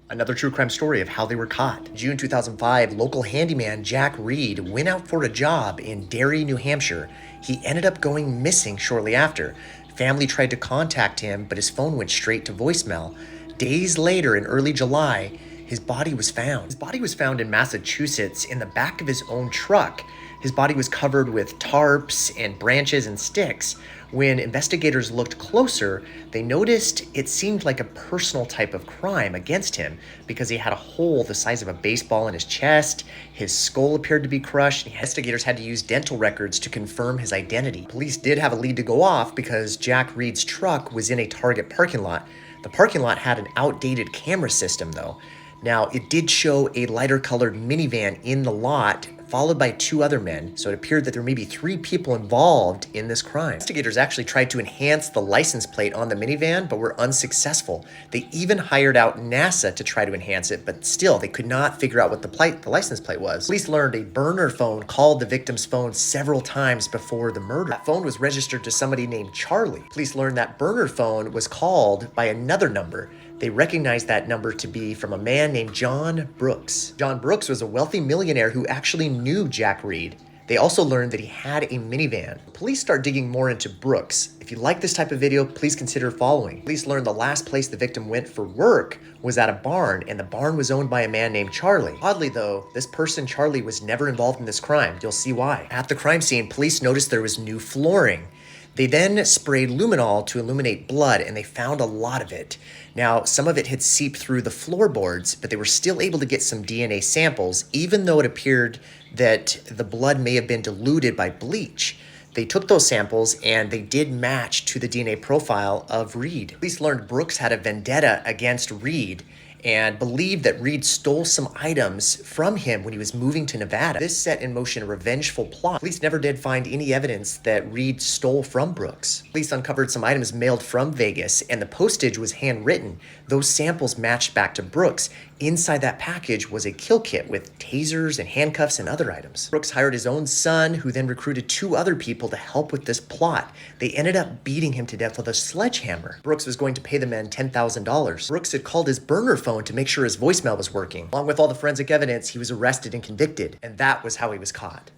Another true crime story of how they were caught. June 2005, local handyman Jack Reid went out for a job in Derry, New Hampshire. He ended up going missing shortly after. Family tried to contact him, but his phone went straight to voicemail. Days later, in early July, his body was found. His body was found in Massachusetts in the back of his own truck. His body was covered with tarps and branches and sticks. When investigators looked closer, they noticed it seemed like a personal type of crime against him because he had a hole the size of a baseball in his chest, his skull appeared to be crushed, and investigators had to use dental records to confirm his identity. Police did have a lead to go off because Jack Reid's truck was in a Target parking lot. The parking lot had an outdated camera system though. Now, it did show a lighter colored minivan in the lot, followed by two other men, so it appeared that there may be three people involved in this crime. Investigators actually tried to enhance the license plate on the minivan, but were unsuccessful. They even hired out NASA to try to enhance it, but still, they could not figure out what the license plate was. Police learned a burner phone called the victim's phone several times before the murder. That phone was registered to somebody named Charlie. Police learned that burner phone was called by another number. They recognized that number to be from a man named John Brooks. John Brooks was a wealthy millionaire who actually knew Jack Reid. They also learned that he had a minivan. Police start digging more into Brooks. If you like this type of video, please consider following. Police learned the last place the victim went for work was at a barn, and the barn was owned by a man named Charlie. Oddly though, this person, Charlie, was never involved in this crime. You'll see why. At the crime scene, police noticed there was new flooring. They then sprayed luminol to illuminate blood, and they found a lot of it. Now, some of it had seeped through the floorboards, but they were still able to get some DNA samples, even though it appeared that the blood may have been diluted by bleach. They took those samples, and they did match to the DNA profile of Reid. Police learned Brooks had a vendetta against Reid, and believed that Reid stole some items from him when he was moving to Nevada. This set in motion a revengeful plot. Police never did find any evidence that Reid stole from Brooks. Police uncovered some items mailed from Vegas, and the postage was handwritten. Those samples matched back to Brooks. Inside that package was a kill kit with tasers and handcuffs and other items. Brooks hired his own son, who then recruited two other people to help with this plot. They ended up beating him to death with a sledgehammer. Brooks was going to pay the men $10,000. Brooks had called his burner phone to make sure his voicemail was working. Along with all the forensic evidence, he was arrested and convicted, and that was how he was caught.